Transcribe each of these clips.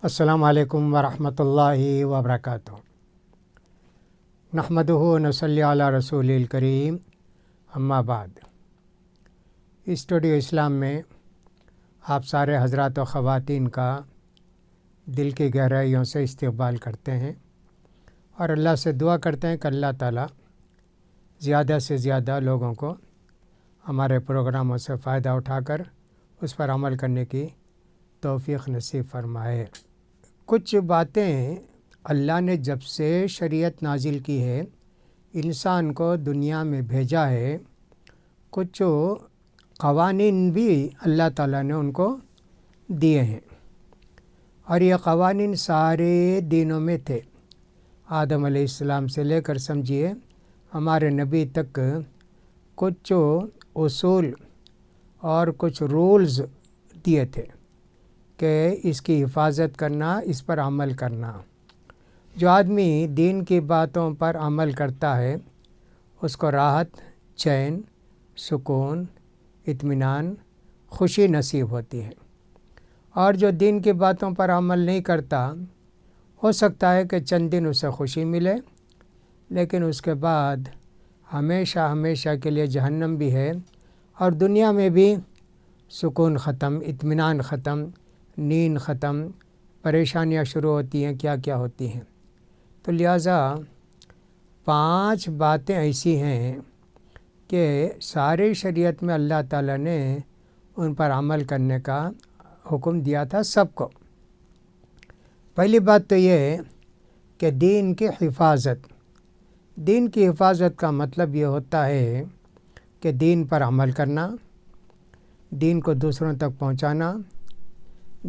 السلام علیکم ورحمۃ اللہ وبرکاتہ۔ نحمدہ و نصلی علی رسول الکریم، اما بعد۔ اسٹوڈیو اسلام میں آپ سارے حضرات و خواتین کا دل کی گہرائیوں سے استقبال کرتے ہیں اور اللہ سے دعا کرتے ہیں کہ اللہ تعالیٰ زیادہ سے زیادہ لوگوں کو ہمارے پروگراموں سے فائدہ اٹھا کر اس پر عمل کرنے کی توفیق نصیب فرمائے۔ کچھ باتیں اللہ نے جب سے شریعت نازل کی ہے، انسان کو دنیا میں بھیجا ہے، کچھ قوانین بھی اللہ تعالیٰ نے ان کو دیے ہیں، اور یہ قوانین سارے دینوں میں تھے۔ آدم علیہ السلام سے لے کر سمجھیے ہمارے نبی تک کچھ اصول اور کچھ رولز دیے تھے کہ اس کی حفاظت کرنا، اس پر عمل کرنا۔ جو آدمی دین کی باتوں پر عمل کرتا ہے اس کو راحت، چین، سکون، اطمینان، خوشی نصیب ہوتی ہے، اور جو دین کی باتوں پر عمل نہیں کرتا، ہو سکتا ہے کہ چند دن اسے خوشی ملے، لیکن اس کے بعد ہمیشہ ہمیشہ کے لیے جہنم بھی ہے، اور دنیا میں بھی سکون ختم، اطمینان ختم، نیند ختم، پریشانیاں شروع ہوتی ہیں، کیا کیا ہوتی ہیں۔ تو لہٰذا 5 باتیں ایسی ہیں کہ ساری شریعت میں اللہ تعالیٰ نے ان پر عمل کرنے کا حکم دیا تھا سب کو۔ پہلی بات تو یہ ہے کہ دین کی حفاظت۔ دین کی حفاظت کا مطلب یہ ہوتا ہے کہ دین پر عمل کرنا، دین کو دوسروں تک پہنچانا،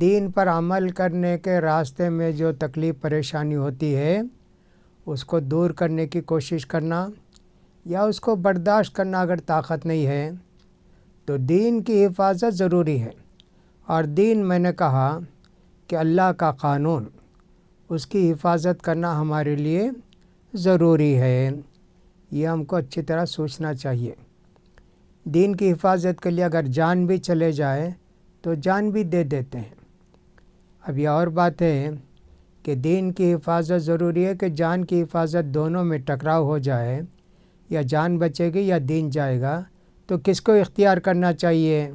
دین پر عمل کرنے کے راستے میں جو تکلیف پریشانی ہوتی ہے اس کو دور کرنے کی کوشش کرنا، یا اس کو برداشت کرنا اگر طاقت نہیں ہے تو دین کی حفاظت ضروری ہے۔ اور دین، میں نے کہا کہ اللہ کا قانون، اس کی حفاظت کرنا ہمارے لیے ضروری ہے، یہ ہم کو اچھی طرح سوچنا چاہیے۔ دین کی حفاظت کے لیے اگر جان بھی چلے جائے تو جان بھی دے دیتے ہیں۔ اب یہ اور بات ہے کہ دین کی حفاظت ضروری ہے کہ جان کی حفاظت دونوں میں ٹکراؤ ہو جائے، یا جان بچے گی یا دین جائے گا، تو کس کو اختیار کرنا چاہیے؟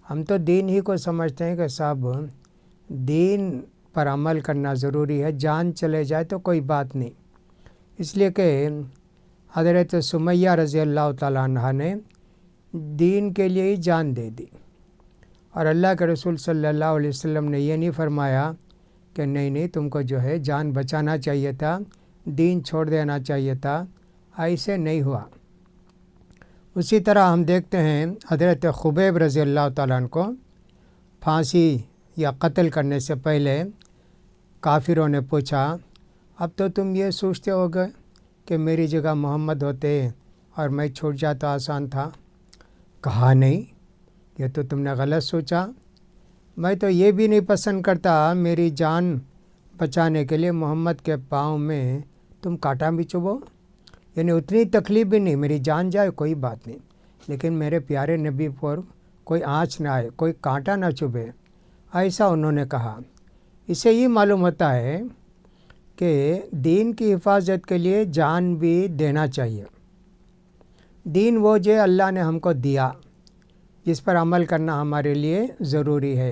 ہم تو دین ہی کو سمجھتے ہیں کہ صاحب دین پر عمل کرنا ضروری ہے، جان چلے جائے تو کوئی بات نہیں۔ اس لیے کہ حضرت سمیہ رضی اللہ تعالیٰ عنہ نے دین کے لیے ہی جان دے دی، اور اللہ کے رسول صلی اللہ علیہ وسلم نے یہ نہیں فرمایا کہ نہیں تم کو جو ہے جان بچانا چاہیے تھا، دین چھوڑ دینا چاہیے تھا، ایسے نہیں ہوا۔ اسی طرح ہم دیکھتے ہیں حضرت خبیب رضی اللہ تعالیٰ عنہ کو پھانسی یا قتل کرنے سے پہلے کافروں نے پوچھا، اب تو تم یہ سوچتے ہوگے کہ میری جگہ محمد ہوتے اور میں چھوٹ جاتا آسان تھا۔ کہا نہیں، یہ تو تم نے غلط سوچا، میں تو یہ بھی نہیں پسند کرتا میری جان بچانے کے لیے محمد کے پاؤں میں تم کانٹا بھی چبھو، یعنی اتنی تکلیف بھی نہیں، میری جان جائے کوئی بات نہیں، لیکن میرے پیارے نبی پر کوئی آنچ نہ آئے، کوئی کانٹا نہ چبھے، ایسا انہوں نے کہا۔ اس سے یہ معلوم ہوتا ہے کہ دین کی حفاظت کے لیے جان بھی دینا چاہیے۔ دین وہ جو اللہ نے ہم کو دیا، جس پر عمل کرنا ہمارے لیے ضروری ہے،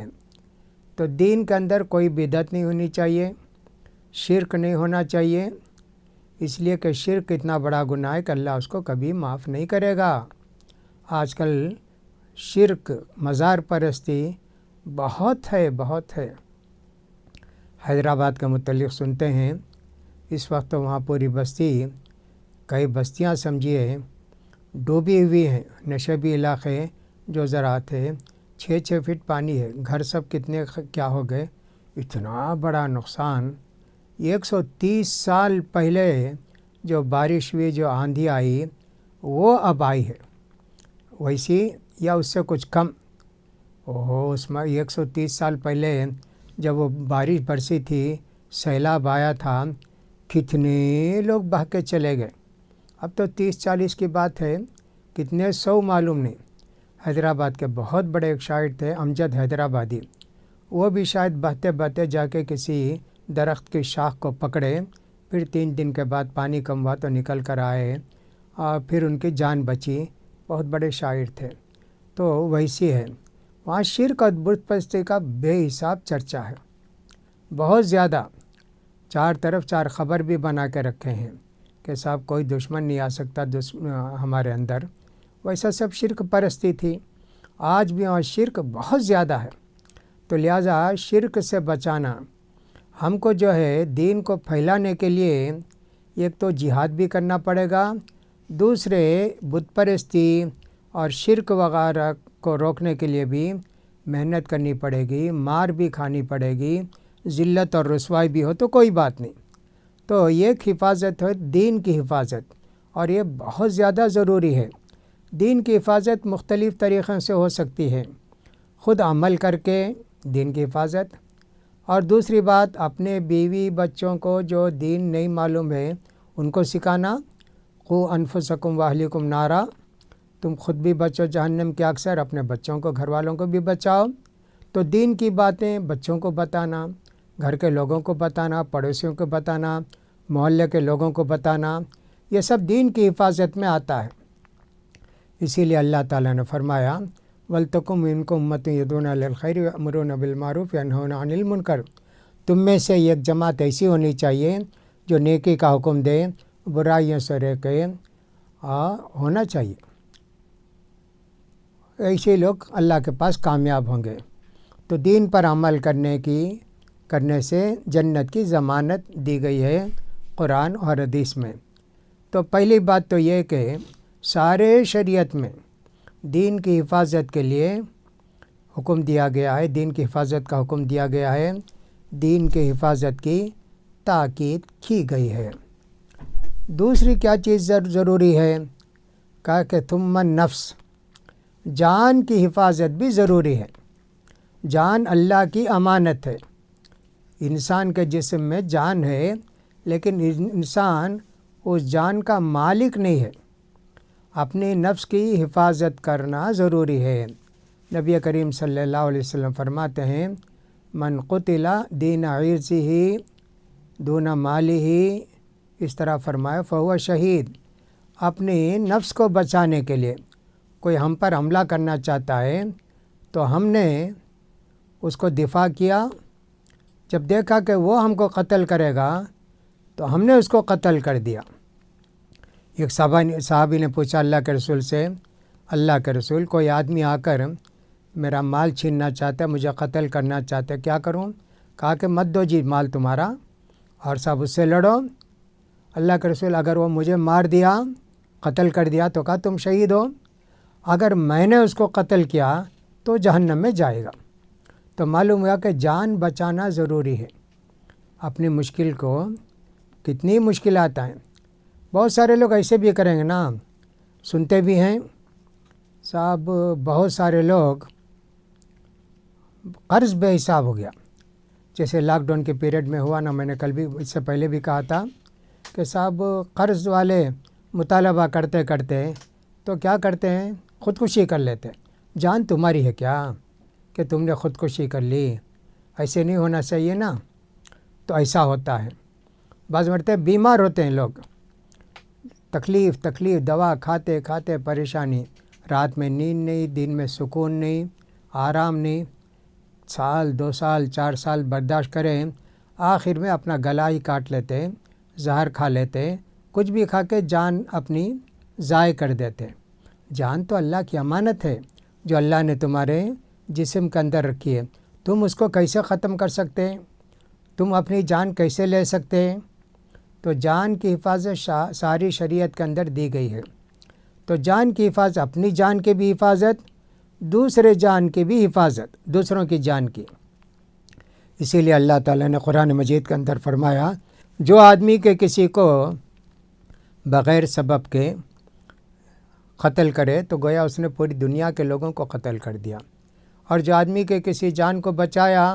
تو دین کے اندر کوئی بدعت نہیں ہونی چاہیے، شرک نہیں ہونا چاہیے، اس لیے کہ شرک اتنا بڑا گناہ ہے کہ اللہ اس کو کبھی معاف نہیں کرے گا۔ آج کل شرک، مزار پرستی بہت ہے۔ حیدرآباد کے متعلق سنتے ہیں، اس وقت وہاں پوری بستی، کئی بستیاں سمجھیے ڈوبی ہوئی ہیں، نشیبی علاقے جو زراعت ہے، 6 فٹ پانی ہے، گھر سب کتنے کیا ہو گئے، اتنا بڑا نقصان۔ 130 سال پہلے جو بارش ہوئی، جو آندھی آئی، وہ اب آئی ہے ویسی یا اس سے کچھ کم۔ اس میں 130 سال پہلے جب وہ بارش برسی تھی، سیلاب آیا تھا، کتنے لوگ بہہ کے چلے گئے۔ اب تو 30-40 کی بات ہے، کتنے 100 معلوم نہیں۔ حیدرآباد کے بہت بڑے ایک شاعر تھے، امجد حیدرآبادی، وہ بھی شاید بہتے بہتے جا کے کسی درخت کی شاخ کو پکڑے، پھر 3 دن کے بعد پانی کم ہوا تو نکل کر آئے اور پھر ان کی جان بچی۔ بہت بڑے شاعر تھے۔ تو ویسی ہے وہاں شرک اور بت پرستی کا بے حساب چرچا ہے، بہت زیادہ۔ 4 طرف 4 خبر بھی بنا کے رکھے ہیں کہ صاحب کوئی دشمن نہیں آ سکتا ہمارے اندر۔ ویسا سب شرک پرستی تھی۔ آج بھی وہاں شرک بہت زیادہ ہے، تو لہٰذا شرک سے بچانا ہم کو جو ہے دین کو پھیلانے کے لیے ایک تو جہاد بھی کرنا پڑے گا، دوسرے بت پرستی اور شرک وغیرہ کو روکنے کے لیے بھی محنت کرنی پڑے گی، مار بھی کھانی پڑے گی، ذلت اور رسوائی بھی ہو تو کوئی بات نہیں۔ تو ایک حفاظت ہے دین کی حفاظت، اور یہ بہت زیادہ ضروری ہے۔ دین کی حفاظت مختلف طریقوں سے ہو سکتی ہے، خود عمل کر کے دین کی حفاظت، اور دوسری بات اپنے بیوی بچوں کو جو دین نہیں معلوم ہے ان کو سکھانا۔ قو انفسکم واہلیکم نارا، تم خود بھی بچو جہنم کے آگ سے، اپنے بچوں کو گھر والوں کو بھی بچاؤ۔ تو دین کی باتیں بچوں کو بتانا، گھر کے لوگوں کو بتانا، پڑوسیوں کو بتانا، محلے کے لوگوں کو بتانا، یہ سب دین کی حفاظت میں آتا ہے۔ اسی لیے اللہ تعالیٰ نے فرمایا وَلْتَكُن مِّنكُمْ أُمَّةٌ يَدْعُونَ إِلَى الْخَيْرِ وَيَأْمُرُونَ بِالْمَعْرُوفِ وَيَنْهَوْنَ عَنِ الْمُنكَرِ، تم میں سے ایک جماعت ایسی ہونی چاہیے جو نیکی کا حکم دے، برائیوں سے روکے، ہونا چاہیے۔ ایسے لوگ اللہ کے پاس کامیاب ہوں گے۔ تو دین پر عمل کرنے سے جنت کی ضمانت دی گئی ہے قرآن اور حدیث میں۔ تو پہلی بات تو یہ کہ سارے شریعت میں دین کی حفاظت کے لیے حکم دیا گیا ہے، دین کی حفاظت کا حکم دیا گیا ہے، دین کی حفاظت کی تاکید کی گئی ہے۔ دوسری کیا چیز ضروری ہے؟ کہا کہ ثم النفس، جان کی حفاظت بھی ضروری ہے۔ جان اللہ کی امانت ہے۔ انسان کے جسم میں جان ہے، لیکن انسان اس جان کا مالک نہیں ہے۔ اپنی نفس کی حفاظت کرنا ضروری ہے۔ نبی کریم صلی اللہ علیہ وسلم فرماتے ہیں من قتل دین عرضہ دون مالہ، اس طرح فرمایا فہو شہید۔ اپنی نفس کو بچانے کے لیے کوئی ہم پر حملہ کرنا چاہتا ہے تو ہم نے اس کو دفاع کیا، جب دیکھا کہ وہ ہم کو قتل کرے گا تو ہم نے اس کو قتل کر دیا۔ ایک صحابی نے پوچھا اللہ کے رسول سے، اللہ کے رسول کوئی آدمی آ کر میرا مال چھیننا چاہتا ہے، مجھے قتل کرنا چاہتا ہے، کیا کروں؟ کہا کہ مت دو جی مال تمہارا، اور صاحب اس سے لڑو۔ اللہ کے رسول اگر وہ مجھے مار دیا، قتل کر دیا تو کہا تم شہید ہو، اگر میں نے اس کو قتل کیا تو جہنم میں جائے گا۔ تو معلوم ہوا کہ جان بچانا ضروری ہے۔ اپنی مشکل کو، کتنی مشکلات ہیں، بہت سارے لوگ ایسے بھی کریں گے نا، سنتے بھی ہیں صاحب، بہت سارے لوگ قرض بے حساب ہو گیا۔ جیسے لاک ڈاؤن کے پیریڈ میں ہوا نا، میں نے کل بھی اس سے پہلے بھی کہا تھا کہ صاحب قرض والے مطالبہ کرتے کرتے تو کیا کرتے ہیں، خودکشی کر لیتے ہیں۔ جان تمہاری ہے کیا کہ تم نے خودکشی کر لی؟ ایسے نہیں ہونا چاہیے نا۔ تو ایسا ہوتا ہے، بعض مرتبہ بیمار ہوتے ہیں لوگ، تکلیف دوا کھاتے کھاتے پریشانی، رات میں نیند نہیں، دن میں سکون نہیں، آرام نہیں، 1 سال 2 سال 4 سال برداشت کریں، آخر میں اپنا گلا ہی کاٹ لیتے، زہر کھا لیتے، کچھ بھی کھا کے جان اپنی ضائع کر دیتے۔ جان تو اللہ کی امانت ہے جو اللہ نے تمہارے جسم کے اندر رکھی ہے، تم اس کو کیسے ختم کر سکتے؟ تم اپنی جان کیسے لے سکتے؟ تو جان کی حفاظت ساری شریعت کے اندر دی گئی ہے۔ تو جان کی حفاظت، اپنی جان کی بھی حفاظت، دوسرے جان کی بھی حفاظت، دوسروں کی جان کی۔ اسی لیے اللہ تعالیٰ نے قرآن مجید کے اندر فرمایا جو آدمی کے کسی کو بغیر سبب کے قتل کرے تو گویا اس نے پوری دنیا کے لوگوں کو قتل کر دیا، اور جو آدمی کے کسی جان کو بچایا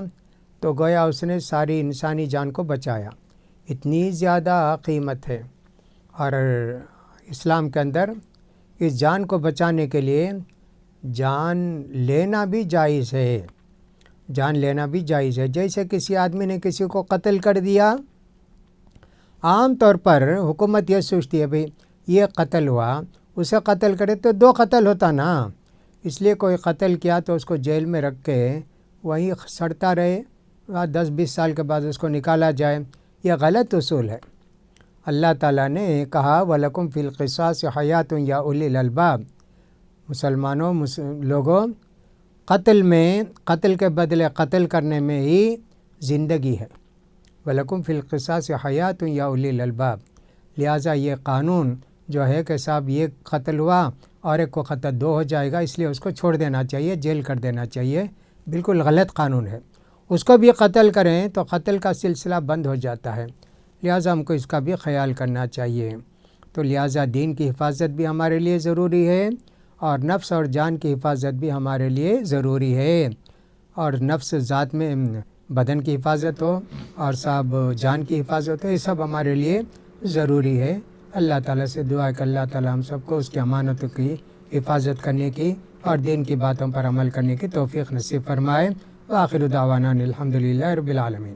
تو گویا اس نے ساری انسانی جان کو بچایا۔ اتنی زیادہ قیمت ہے، اور اسلام کے اندر اس جان کو بچانے کے لیے جان لینا بھی جائز ہے۔ جان لینا بھی جائز ہے۔ جیسے کسی آدمی نے کسی کو قتل کر دیا، عام طور پر حکومت یہ سوچتی ہے بھئی یہ قتل ہوا، اسے قتل کرے تو 2 قتل ہوتا نا، اس لیے کوئی قتل کیا تو اس کو جیل میں رکھ کے وہیں سڑتا رہے، 10-20 سال کے بعد اس کو نکالا جائے۔ یہ غلط اصول ہے۔ اللہ تعالیٰ نے کہا وَلَكُمْ فِي الْقِصَاصِ حَيَاةٌ يَا أُولِي الْأَلْبَابِ، مسلمانوں لوگوں، قتل کے بدلے قتل کرنے میں ہی زندگی ہے۔ وَلَكُمْ فِي الْقِصَاصِ حَيَاةٌ يَا أُولِي الْأَلْبَابِ، لہٰذا یہ قانون جو ہے کہ صاحب یہ قتل ہوا اور ایک کو قتل 2 ہو جائے گا، اس لیے اس کو چھوڑ دینا چاہیے، جیل کر دینا چاہیے، بالکل غلط قانون ہے۔ اس کو بھی قتل کریں تو قتل کا سلسلہ بند ہو جاتا ہے، لہٰذا ہم کو اس کا بھی خیال کرنا چاہیے۔ تو لہٰذا دین کی حفاظت بھی ہمارے لیے ضروری ہے، اور نفس اور جان کی حفاظت بھی ہمارے لیے ضروری ہے، اور نفس ذات میں بدن کی حفاظت ہو اور صاحب جان کی حفاظت ہو، یہ سب ہمارے لیے ضروری ہے۔ اللہ تعالیٰ سے دعا ہے کہ اللہ تعالیٰ ہم سب کو اس کی امانتوں کی حفاظت کرنے کی اور دین کی باتوں پر عمل کرنے کی توفیق نصیب فرمائے۔ وآخر دعوانا الحمدللہ رب العالمین۔